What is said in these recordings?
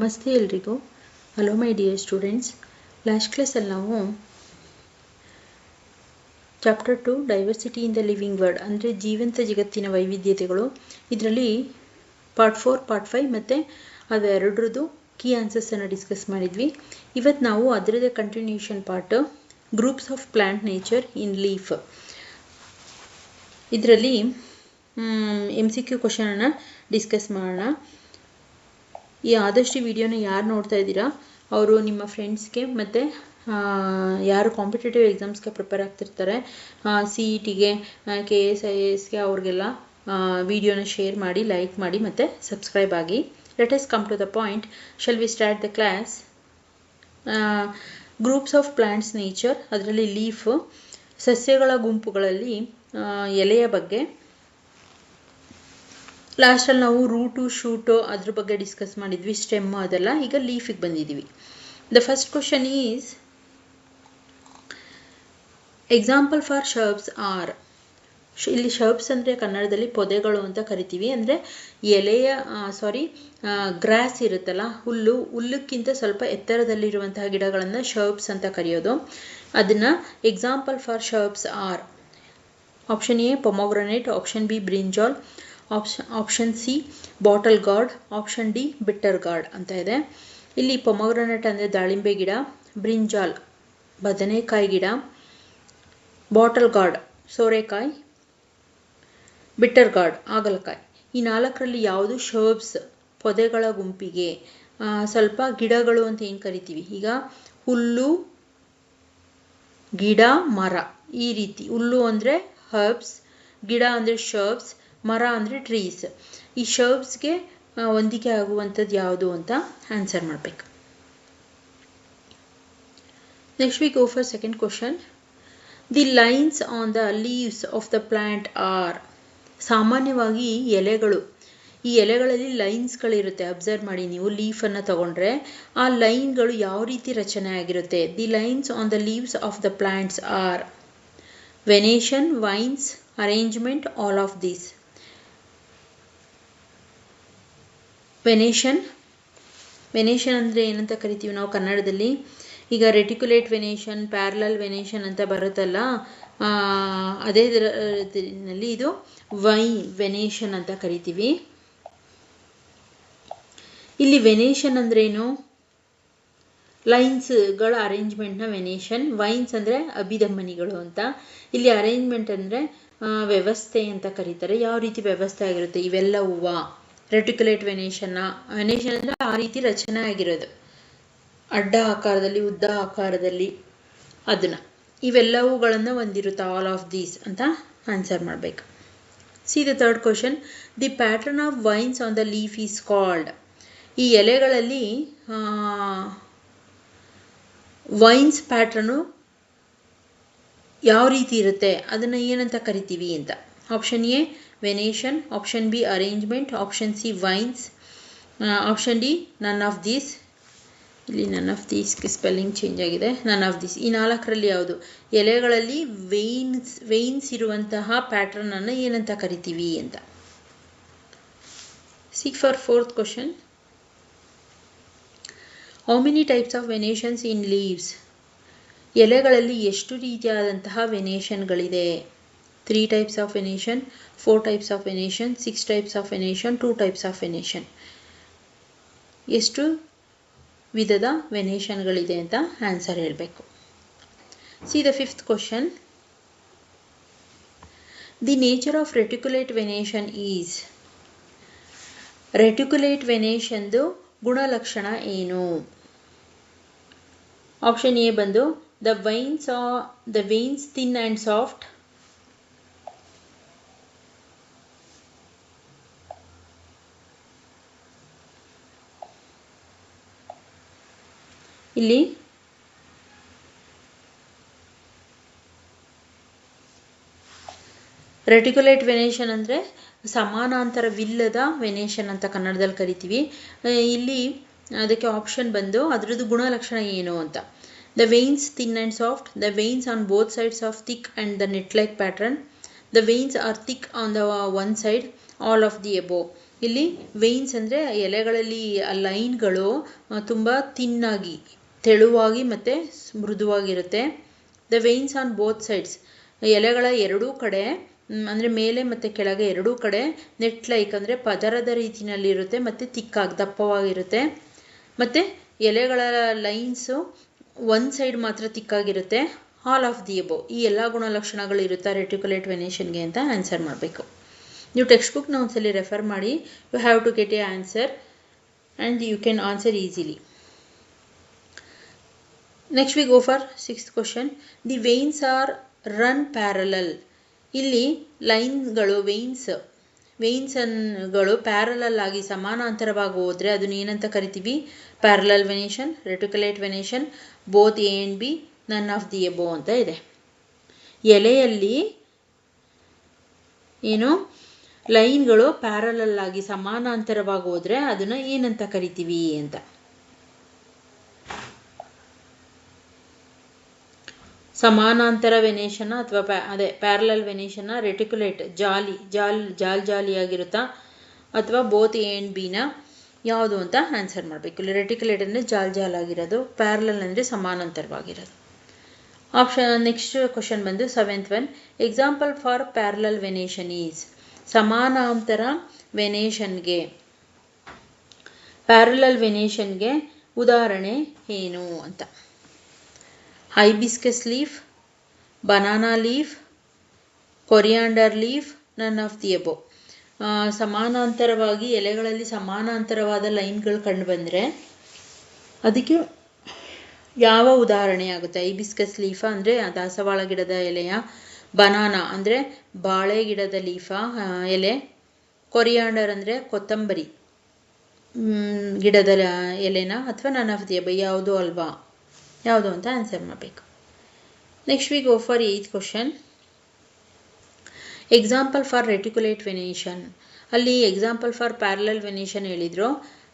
ನಮಸ್ತೆ ಎಲ್ರಿಗೂ. Hello my dear students. Last ಕ್ಲಾಸಲ್ಲಿ ನಾವು chapter 2 diversity in the living world ಅಂದರೆ ಜೀವಂತ ಜಗತ್ತಿನ ವೈವಿಧ್ಯತೆಗಳು, ಇದರಲ್ಲಿ ಪಾರ್ಟ್ 4 ಪಾರ್ಟ್ 5 ಮತ್ತು ಅವೆರಡರದ್ದು ಕೀ ಆನ್ಸರ್ಸನ್ನು ಡಿಸ್ಕಸ್ ಮಾಡಿದ್ವಿ. ಇವತ್ತು ನಾವು ಅದರದೇ continuation part groups of plant nature in leaf, ಇದರಲ್ಲಿ MCQ ಕ್ವಶನನ್ನು ಡಿಸ್ಕಸ್ ಮಾಡೋಣ. ಆದಷ್ಟು ವಿಡಿಯೋನ ಯಾರು ನೋಡ್ತಾ ಇದ್ದೀರಾ ಅವರು ನಿಮ್ಮ ಫ್ರೆಂಡ್ಸ್ಗೆ ಮತ್ತು ಯಾರು ಕಾಂಪಿಟೇಟಿವ್ ಎಕ್ಸಾಮ್ಸ್ಗೆ ಪ್ರಿಪೇರ್ ಆಗ್ತಿರ್ತಾರೆ, CETಗೆ, KS IASಗೆ, ಅವ್ರಿಗೆಲ್ಲ ವಿಡಿಯೋನ ಶೇರ್ ಮಾಡಿ, ಲೈಕ್ ಮಾಡಿ ಮತ್ತು ಸಬ್ಸ್ಕ್ರೈಬ್ ಆಗಿ. Let us come to the point. Shall we start the class? Groups of plants nature, ಅದರಲ್ಲಿ ಲೀಫ್ ಸಸ್ಯಗಳ ಗುಂಪುಗಳಲ್ಲಿ ಎಲೆಯ ಬಗ್ಗೆ. ಲಾಸ್ಟಲ್ಲಿ ನಾವು ರೂಟು, ಶೂಟು ಅದ್ರ ಬಗ್ಗೆ ಡಿಸ್ಕಸ್ ಮಾಡಿದ್ವಿ, ಸ್ಟೆಮ್ ಅದೆಲ್ಲ. ಈಗ ಲೀಫಿಗೆ ಬಂದಿದ್ದೀವಿ. The first question is example for shrubs are. ಇಲ್ಲಿ ಶರ್ಬ್ಸ್ ಅಂದರೆ ಕನ್ನಡದಲ್ಲಿ ಪೊದೆಗಳು ಅಂತ ಕರಿತೀವಿ. ಅಂದರೆ ಎಲೆಯ ಗ್ರಾಸ್ ಇರುತ್ತಲ್ಲ, ಹುಲ್ಲಕ್ಕಿಂತ ಸ್ವಲ್ಪ ಎತ್ತರದಲ್ಲಿರುವಂತಹ ಗಿಡಗಳನ್ನು ಶರ್ಬ್ಸ್ ಅಂತ ಕರೆಯೋದು. ಅದನ್ನು example for shrubs are: option A pomegranate, option B brinjal, option C bottle gourd, option D bitter gourd ಅಂತ ಇದೆ. ಇಲ್ಲಿ ಪೊಮೊಗ್ರನೇಟ್ ಅಂದರೆ ದಾಳಿಂಬೆ ಗಿಡ, ಬ್ರಿಂಜಾಲ್ ಬದನೆಕಾಯಿ ಗಿಡ, ಬಾಟಲ್ ಗಾರ್ಡ್ ಸೋರೆಕಾಯಿ, ಬಿಟ್ಟರ್ ಗಾರ್ಡ್ ಆಗಲಕಾಯಿ. ಈ ನಾಲ್ಕರಲ್ಲಿ ಯಾವುದು ಶರ್ಬ್ಸ್ ಪೊದೆಗಳ ಗುಂಪಿಗೆ ಸ್ವಲ್ಪ ಗಿಡಗಳು ಅಂತ ಏನು ಕರಿತೀವಿ. ಈಗ ಹುಲ್ಲು, ಗಿಡ, ಮರ, ಈ ರೀತಿ. ಹುಲ್ಲು ಅಂದರೆ ಹರ್ಬ್ಸ್, ಗಿಡ ಅಂದರೆ ಶರ್ಬ್ಸ್, ಮರ ಅಂದರೆ ಟ್ರೀಸ್. ಈ ಶರ್ಬ್ಸ್ಗೆ ಹೊಂದಿಕೆ ಆಗುವಂಥದ್ದು ಯಾವುದು ಅಂತ ಆನ್ಸರ್ ಮಾಡಬೇಕು. Next we go for second question. The lines on the leaves of the plant R. ಸಾಮಾನ್ಯವಾಗಿ ಎಲೆಗಳು, ಈ ಎಲೆಗಳಲ್ಲಿ ಲೈನ್ಸ್ಗಳಿರುತ್ತೆ. ಅಬ್ಸರ್ವ್ ಮಾಡಿ ನೀವು, ಲೀಫನ್ನು ತಗೊಂಡ್ರೆ ಆ ಲೈನ್ಗಳು ಯಾವ ರೀತಿ ರಚನೆ ಆಗಿರುತ್ತೆ. The lines on the leaves of the plants are venation, veins, arrangement, all of these. Venation ಅಂದರೆ ಏನಂತ ಕರಿತೀವಿ ನಾವು ಕನ್ನಡದಲ್ಲಿ. ಈಗ ರೆಟಿಕ್ಯುಲೇಟ್ ವೆನೇಷನ್, ಪ್ಯಾರಲಲ್ ವೆನೇಷನ್ ಅಂತ ಬರುತ್ತಲ್ಲ, ಅದೇ ನಲ್ಲಿ ಇದು ವೆನೇಷನ್ ಅಂತ ಕರಿತೀವಿ. ಇಲ್ಲಿ ವೆನೇಷನ್ ಅಂದ್ರೇನು? ಲೈನ್ಸ್ಗಳ ಅರೇಂಜ್ಮೆಂಟ್ನ ವೆನೇಷನ್. ವೈನ್ಸ್ ಅಂದರೆ ಅಭಿಧಮನಿಗಳು ಅಂತ. ಇಲ್ಲಿ ಅರೇಂಜ್ಮೆಂಟ್ ಅಂದರೆ ವ್ಯವಸ್ಥೆ ಅಂತ ಕರೀತಾರೆ. ಯಾವ ರೀತಿ ವ್ಯವಸ್ಥೆ ಆಗಿರುತ್ತೆ ಇವೆಲ್ಲ ಹೂವು. ರೆಟಿಕ್ಯುಲೇಟ್ ವೆನೇಷನ್ ಅಂದರೆ ಆ ರೀತಿ ರಚನೆ ಆಗಿರೋದು, ಅಡ್ಡ ಆಕಾರದಲ್ಲಿ, ಉದ್ದ ಆಕಾರದಲ್ಲಿ, ಅದನ್ನು ಇವೆಲ್ಲವುಗಳನ್ನು ಹೊಂದಿರುತ್ತೆ. ಆಲ್ ಆಫ್ ದೀಸ್ ಅಂತ ಆನ್ಸರ್ ಮಾಡಬೇಕು. See the third question. The pattern of veins on the leaf is called. ಈ ಎಲೆಗಳಲ್ಲಿ ವೈನ್ಸ್ ಪ್ಯಾಟರ್ನು ಯಾವ ರೀತಿ ಇರುತ್ತೆ, ಅದನ್ನು ಏನಂತ ಕರಿತೀವಿ ಅಂತ. Option A venation, option B arrangement, option C veins, option D none of these. ಇಲ್ಲಿ ನನ್ ಆಫ್ ದೀಸ್ಗೆ ಸ್ಪೆಲ್ಲಿಂಗ್ ಚೇಂಜ್ ಆಗಿದೆ. ನನ್ ಆಫ್ ದೀಸ್. ಈ ನಾಲ್ಕರಲ್ಲಿ ಯಾವುದು? ಎಲೆಗಳಲ್ಲಿ ವೆಯ್ನ್ಸ್ ಇರುವಂತಹ ಪ್ಯಾಟರ್ನನ್ನು ಏನಂತ ಕರಿತೀವಿ ಅಂತ. C for fourth question. How many types of venations in leaves. ಎಲೆಗಳಲ್ಲಿ ಎಷ್ಟು ರೀತಿಯಾದಂತಹ ವೆನೇಷನ್ಗಳಿದೆ? 3 types of venation, 4 types of venation, 6 types of venation, 2 types of venation. ಎಷ್ಟು ವಿಧದ ವೆನೇಷನ್ಗಳಿದೆ ಅಂತ ಆನ್ಸರ್ ಹೇಳಬೇಕು. See the fifth question. The nature of reticulate venation is. Reticulate ವೆನೇಷನ್ದು ಗುಣಲಕ್ಷಣ ಏನು? ಆಪ್ಷನ್ ಎ ಬಂದು the veins thin and soft, ಇಲ್ಲಿ reticulate venation ಅಂದರೆ ಸಮಾನಾಂತರವಿಲ್ಲದ ವೆನೇಷನ್ ಅಂತ ಕನ್ನಡದಲ್ಲಿ ಕರಿತೀವಿ. ಇಲ್ಲಿ ಅದಕ್ಕೆ ಆಪ್ಷನ್ ಬಂದು ಅದರದ್ದು ಗುಣಲಕ್ಷಣ ಏನು ಅಂತ. The veins thin and soft, the veins on both sides of thick and the net like pattern, the veins are thick on the one side, all of the above. ಇಲ್ಲಿ ವೆಯ್ನ್ಸ್ ಅಂದರೆ ಎಲೆಗಳಲ್ಲಿ ಲೈನ್ಗಳು ತುಂಬ ತಿನ್ನಾಗಿ ತೆಳುವಾಗಿ ಮತ್ತು ಮೃದುವಾಗಿರುತ್ತೆ. The veins on both sides, ಎಲೆಗಳ ಎರಡೂ ಕಡೆ ಅಂದರೆ ಮೇಲೆ ಮತ್ತು ಕೆಳಗೆ ಎರಡೂ ಕಡೆ ನೆಟ್ ಲೈಕ್ ಅಂದರೆ ಪದರದ ರೀತಿಯಲ್ಲಿರುತ್ತೆ ಮತ್ತು ತಿಕ್ಕಾಗಿ ದಪ್ಪವಾಗಿರುತ್ತೆ. ಮತ್ತು ಎಲೆಗಳ ಲೈನ್ಸು ಒಂದು ಸೈಡ್ ಮಾತ್ರ ತಿಕ್ಕಾಗಿರುತ್ತೆ. ಆಲ್ ಆಫ್ ದಿ ಅಬೋ, ಈ ಎಲ್ಲ ಗುಣಲಕ್ಷಣಗಳು ಇರುತ್ತಾ ರೆಟಿಕ್ಯುಲೇಟ್ ವೆನೇಷನ್ಗೆ ಅಂತ ಆನ್ಸರ್ ಮಾಡಬೇಕು. ನೀವು ಟೆಕ್ಸ್ಟ್ ಬುಕ್ನ ಒಂದ್ಸಲಿ ರೆಫರ್ ಮಾಡಿ. You have to get a answer and you can answer easily. Next we go for 6th question. The veins are run parallel. ಇಲ್ಲಿ ಲೈನ್ಗಳು ವೆಯ್ನ್ಸ್ಗಳು ಪ್ಯಾರಲಲ್ ಆಗಿ ಸಮಾನಾಂತರವಾಗಿ ಹೋದರೆ ಅದನ್ನ ಏನಂತ ಕರಿತೀವಿ? Parallel venation, reticulate venation, both A and B, none of the above ಅಂತ ಇದೆ. ಎಲೆಯಲ್ಲಿ ಏನು ಲೈನ್ಗಳು ಪ್ಯಾರಲಲ್ ಆಗಿ ಸಮಾನಾಂತರವಾಗಿ ಹೋದರೆ ಅದನ್ನ ಏನಂತ ಕರಿತೀವಿ ಅಂತ. ಸಮಾನಾಂತರ ವೆನೇಷನ್ ಅಥವಾ ಪ್ಯಾರಲಲ್ ವೆನೇಷನ್, ರೆಟಿಕ್ಯುಲೇಟ್ ಜಾಲಿಯಾಗಿರುತ್ತಾ ಅಥವಾ ಬೋತ್ ಎ ಆ್ಯಂಡ್ ಬಿನ ಯಾವುದು ಅಂತ ಆನ್ಸರ್ ಮಾಡಬೇಕು. ಇಲ್ಲಿ ರೆಟಿಕ್ಯುಲೇಟ್ ಅಂದರೆ ಜಾಲಾಗಿರೋದು, ಪ್ಯಾರಲಲ್ ಅಂದರೆ ಸಮಾನಾಂತರವಾಗಿರೋದು. ನೆಕ್ಸ್ಟ್ ಕ್ವಶನ್ ಬಂದು 7th one. Example for parallel venation is. ಸಮಾನಾಂತರ ವೆನೇಷನ್ಗೆ ಪ್ಯಾರಲಲ್ ವೆನೇಷನ್ಗೆ ಉದಾಹರಣೆ ಏನು ಅಂತ. Hibiscus leaf, banana leaf, coriander leaf, ನನ್ ಆಫ್ ದಿ ಎಬೋ. ಸಮಾನಾಂತರವಾಗಿ ಎಲೆಗಳಲ್ಲಿ ಸಮಾನಾಂತರವಾದ ಲೈನ್ಗಳು ಕಂಡು ಬಂದರೆ ಅದಕ್ಕೆ ಯಾವ ಉದಾಹರಣೆ ಆಗುತ್ತೆ? ಹೈಬಿಸ್ಕಸ್ ಲೀಫ ಅಂದರೆ ದಾಸವಾಳ ಗಿಡದ ಎಲೆಯ, ಬನಾನಾ ಅಂದರೆ ಬಾಳೆ ಗಿಡದ ಲೀಫ ಎಲೆ, ಕೊರಿಯಾಂಡರ್ ಅಂದರೆ ಕೊತ್ತಂಬರಿ ಗಿಡದ ಎಲೆನ, ಅಥವಾ ನನ್ ಆಫ್ ದಿ ಎಬೋ ಯಾವುದು ಅಲ್ವಾ, ಯಾವುದು ಅಂತ ಆನ್ಸರ್ ಮಾಡಬೇಕು. Next we go for 8th question. Example for reticulate venation. ಅಲ್ಲಿ ಎಕ್ಸಾಂಪಲ್ ಫಾರ್ ಪ್ಯಾರಲಲ್ ವೆನೇಷನ್ ಹೇಳಿದ್ರು,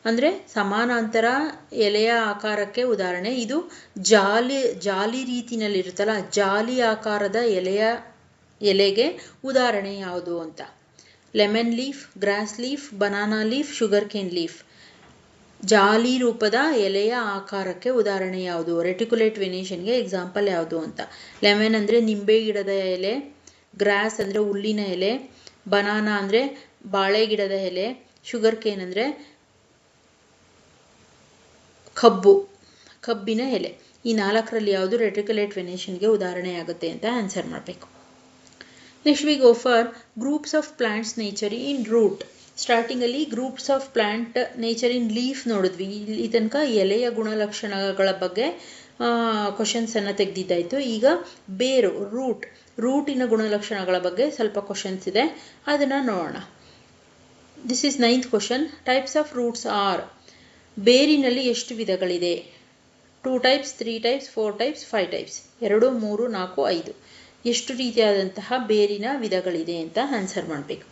ಅಂದರೆ ಸಮಾನಾಂತರ ಎಲೆಯ ಆಕಾರಕ್ಕೆ ಉದಾಹರಣೆ. ಇದು ಜಾಲಿ ರೀತಿನಲ್ಲಿರುತ್ತಲ್ಲ, ಜಾಲಿ ಆಕಾರದ ಎಲೆಗೆ ಉದಾಹರಣೆ ಯಾವುದು ಅಂತ. Lemon leaf, grass leaf, banana leaf, sugar cane leaf. ಜಾಲಿ ರೂಪದ ಎಲೆಯ ಆಕಾರಕ್ಕೆ ಉದಾಹರಣೆ ಯಾವುದು? ರೆಟಿಕ್ಯುಲೇಟ್ ವೆನೇಷನ್ಗೆ ಎಕ್ಸಾಂಪಲ್ ಯಾವುದು ಅಂತ. ಲೆಮನ್ ಅಂದರೆ ನಿಂಬೆ ಗಿಡದ ಎಲೆ, ಗ್ರಾಸ್ ಅಂದರೆ ಹುಲ್ಲಿನ ಎಲೆ, ಬನಾನಾ ಅಂದರೆ ಬಾಳೆ ಗಿಡದ ಎಲೆ, ಶುಗರ್ ಕೇನ್ ಅಂದರೆ ಕಬ್ಬಿನ ಎಲೆ. ಈ 4ರಲ್ಲಿ ಯಾವುದು ರೆಟಿಕ್ಯುಲೇಟ್ ವೆನೇಷನ್ಗೆ ಉದಾಹರಣೆ ಆಗುತ್ತೆ ಅಂತ ಆನ್ಸರ್ ಮಾಡಬೇಕು. Next we go for groups of plants nature in root. ಸ್ಟಾರ್ಟಿಂಗಲ್ಲಿ groups of plant nature in leaf ನೋಡಿದ್ವಿ. ಇಲ್ಲಿ ತನಕ ಎಲೆಯ ಗುಣಲಕ್ಷಣಗಳ ಬಗ್ಗೆ ಕ್ವಶನ್ಸನ್ನು ತೆಗೆದಿದ್ದಾಯಿತು. ಈಗ ಬೇರು, ರೂಟಿನ ಗುಣಲಕ್ಷಣಗಳ ಬಗ್ಗೆ ಸ್ವಲ್ಪ ಕ್ವಶನ್ಸ್ ಇದೆ, ಅದನ್ನು ನೋಡೋಣ. This is 9th question. Types of roots are. ಬೇರಿನಲ್ಲಿ ಎಷ್ಟು ವಿಧಗಳಿದೆ? 2 ಟೈಪ್ಸ್, 3 ಟೈಪ್ಸ್, 4 ಟೈಪ್ಸ್, 5 ಟೈಪ್ಸ್. 2, 3, 4, 5. ಎಷ್ಟು ರೀತಿಯಾದಂತಹ ಬೇರಿನ ವಿಧಗಳಿದೆ ಅಂತ ಆನ್ಸರ್ ಮಾಡಬೇಕು.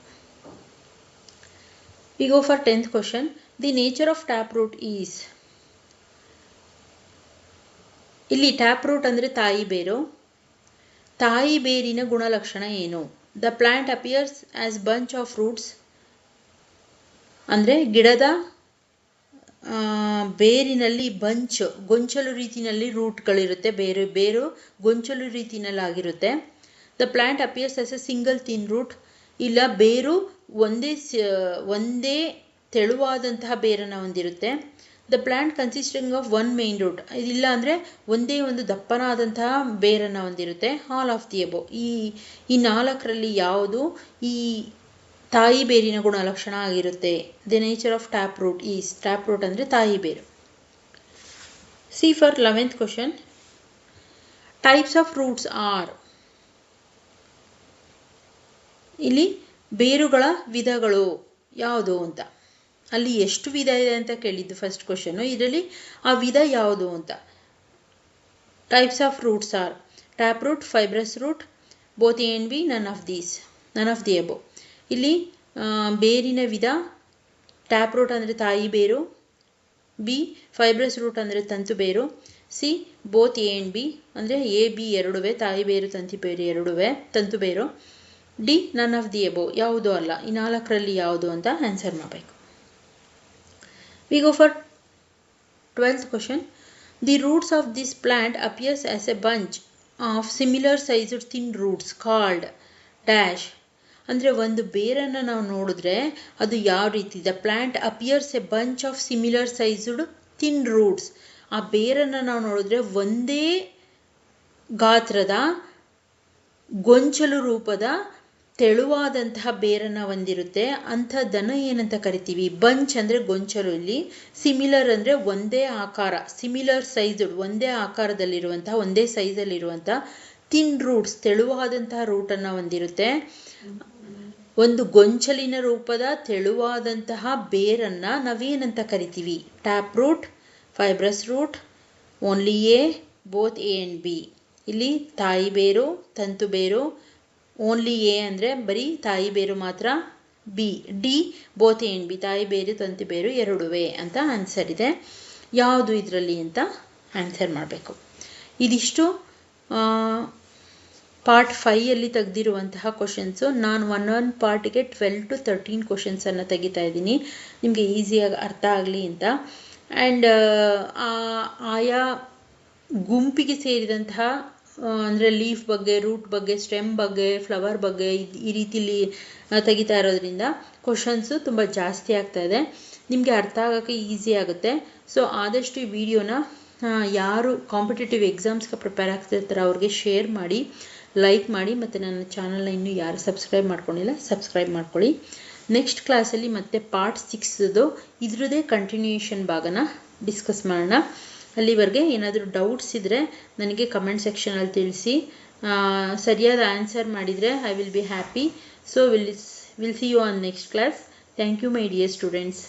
We go for 10th question. The nature of tap root is. ಇಲ್ಲಿ ಟ್ಯಾಪ್ ರೂಟ್ ಅಂದರೆ ತಾಯಿ ಬೇರು. ತಾಯಿ ಬೇರಿನ ಗುಣಲಕ್ಷಣ ಏನು? The plant appears as bunch of roots. ಅಂದರೆ ಗಿಡದ ಬೇರಿನಲ್ಲಿ ಗೊಂಚಲು ರೀತಿಯಲ್ಲಿ ರೂಟ್ಗಳಿರುತ್ತೆ. ಬೇರು ಗೊಂಚಲು ರೀತಿಯಲ್ಲಾಗಿರುತ್ತೆ. The plant appears as a single thin root. ಇಲ್ಲ, ಬೇರು ಒಂದೇ ತೆಳುವಾದಂತಹ ಬೇರನ್ನು ಹೊಂದಿರುತ್ತೆ. The plant consisting of one main root. ಇಲ್ಲ ಅಂದರೆ ಒಂದೇ ಒಂದು ದಪ್ಪನಾದಂತಹ ಬೇರನ್ನು ಹೊಂದಿರುತ್ತೆ. All of the above. ಈ 4ರಲ್ಲಿ ಯಾವುದು ಈ ತಾಯಿ ಬೇರಿನ ಗುಣಲಕ್ಷಣ ಆಗಿರುತ್ತೆ? The nature of tap root is. Tap root ಅಂದರೆ ತಾಯಿ ಬೇರು. See for 11th question. Types of roots are. ಇಲ್ಲಿ ಬೇರುಗಳ ವಿಧಗಳು ಯಾವುದು ಅಂತ. ಅಲ್ಲಿ ಎಷ್ಟು ವಿಧ ಇದೆ ಅಂತ ಕೇಳಿದ್ದು ಫಸ್ಟ್ ಕ್ವಶನ್ನು. ಇದರಲ್ಲಿ ಆ ವಿಧ ಯಾವುದು ಅಂತ. Types of roots are tap root, fibrous root, both A and B, none of the above. ಇಲ್ಲಿ ಬೇರಿನ ವಿಧ ಟ್ಯಾಪ್ ರೂಟ್ ಅಂದರೆ ತಾಯಿ ಬೇರು, ಬಿ ಫೈಬ್ರಸ್ ರೂಟ್ ಅಂದರೆ ತಂತು ಬೇರು, C both A and B ಅಂದರೆ ಎ ಬಿ ಎರಡುವೆ, ತಾಯಿ ಬೇರು ತಂತು ಬೇರು ಎರಡುವೆ, ತಂತು ಬೇರು, D none of the above, ಯಾವುದು ಅಲ್ಲ. ಈ 4ರಲ್ಲಿ ಯಾವುದು ಅಂತ ಆನ್ಸರ್ ಮಾಡಬೇಕು. We go for 12th question. The roots of this plant appears as a bunch of similar sized thin roots called dash. ಅಂದರೆ ಒಂದು ಬೇರನ್ನು ನಾವು ನೋಡಿದ್ರೆ ಅದು ಯಾವ ರೀತಿ, the plant appears A bunch of similar sized thin roots. ಆ ಬೇರನ್ನು ನಾವು ನೋಡಿದ್ರೆ ಒಂದೇ ಗಾತ್ರದ ಗೊಂಚಲು ರೂಪದ ತೆಳುವಾದಂತಹ ಬೇರನ್ನು ಹೊಂದಿರುತ್ತೆ. ಅಂಥದ್ದನ್ನು ಏನಂತ ಕರಿತೀವಿ? ಬಂಚ್ ಅಂದರೆ ಗೊಂಚಲು, ಇಲ್ಲಿ ಸಿಮಿಲರ್ ಅಂದರೆ ಒಂದೇ ಆಕಾರ, ಸಿಮಿಲರ್ ಸೈಜ್ಡ್ ಒಂದೇ ಆಕಾರದಲ್ಲಿರುವಂತಹ ಒಂದೇ ಸೈಜಲ್ಲಿರುವಂತಹ ಥಿನ್ ರೂಟ್ಸ್ ತೆಳುವಾದಂತಹ ರೂಟನ್ನು ಹೊಂದಿರುತ್ತೆ. ಒಂದು ಗೊಂಚಲಿನ ರೂಪದ ತೆಳುವಾದಂತಹ ಬೇರನ್ನು ನಾವೇನಂತ ಕರಿತೀವಿ? Tap root, fibrous root, only A, both A and B. ಇಲ್ಲಿ ತಾಯಿ ಬೇರು, ತಂತು ಬೇರು, ಓನ್ಲಿ ಎ ಅಂದರೆ ಬರೀ ತಾಯಿ ಬೇರು ಮಾತ್ರ, B D both A and B, ತಾಯಿ ಬೇರು ತಂತು ಬೇರು ಎರಡುವೇ ಅಂತ ಆನ್ಸರ್ ಇದೆ. ಯಾವುದು ಇದರಲ್ಲಿ ಅಂತ ಆನ್ಸರ್ ಮಾಡಬೇಕು. ಇದಿಷ್ಟು ಪಾರ್ಟ್ 5ಯಲ್ಲಿ ತೆಗೆದಿರುವಂತಹ ಕ್ವಶನ್ಸು. ನಾನು ಒಂದೊಂದು ಪಾರ್ಟಿಗೆ 12 to 13 ಕ್ವಶನ್ಸನ್ನು ತೆಗಿತಾ ಇದ್ದೀನಿ ನಿಮಗೆ ಈಸಿಯಾಗಿ ಅರ್ಥ ಆಗಲಿ ಅಂತ. ಆ್ಯಂಡ್ ಆಯಾ ಗುಂಪಿಗೆ ಸೇರಿದಂತಹ ಅಂದರೆ ಲೀಫ್ ಬಗ್ಗೆ, ರೂಟ್ ಬಗ್ಗೆ, ಸ್ಟೆಮ್ ಬಗ್ಗೆ, ಫ್ಲವರ್ ಬಗ್ಗೆ ಈ ರೀತಿಲಿ ತೆಗಿತಾ ಇರೋದ್ರಿಂದ ಕ್ವಶನ್ಸು ತುಂಬ ಜಾಸ್ತಿ ಆಗ್ತಾ ಇದೆ. ನಿಮಗೆ ಅರ್ಥ ಆಗೋಕ್ಕೆ ಈಸಿ ಆಗುತ್ತೆ. ಸೊ ಆದಷ್ಟು ಈ ವಿಡಿಯೋನ ಯಾರು ಕಾಂಪಿಟೇಟಿವ್ ಎಕ್ಸಾಮ್ಸ್ಗೆ ಪ್ರಿಪೇರ್ ಆಗ್ತಿರ್ತಾರೆ ಅವ್ರಿಗೆ ಶೇರ್ ಮಾಡಿ, ಲೈಕ್ ಮಾಡಿ, ಮತ್ತು ನನ್ನ ಚಾನಲ್ನ ಇನ್ನೂ ಯಾರು ಸಬ್ಸ್ಕ್ರೈಬ್ ಮಾಡ್ಕೊಂಡಿಲ್ಲ ಸಬ್ಸ್ಕ್ರೈಬ್ ಮಾಡ್ಕೊಳ್ಳಿ. ನೆಕ್ಸ್ಟ್ ಕ್ಲಾಸಲ್ಲಿ ಮತ್ತೆ ಪಾರ್ಟ್ 6 ಇದ್ರದ್ದೇ ಕಂಟಿನ್ಯೂಯೇಷನ್ ಭಾಗನ ಡಿಸ್ಕಸ್ ಮಾಡೋಣ. ಅಲ್ಲಿವರೆಗೆ ಏನಾದರೂ ಡೌಟ್ಸ್ ಇದ್ದರೆ ನನಗೆ ಕಮೆಂಟ್ ಸೆಕ್ಷನಲ್ಲಿ ತಿಳಿಸಿ. ಸರಿಯಾದ ಆನ್ಸರ್ ಮಾಡಿದರೆ I will be happy. So will see you on next class. Thank you my dear students.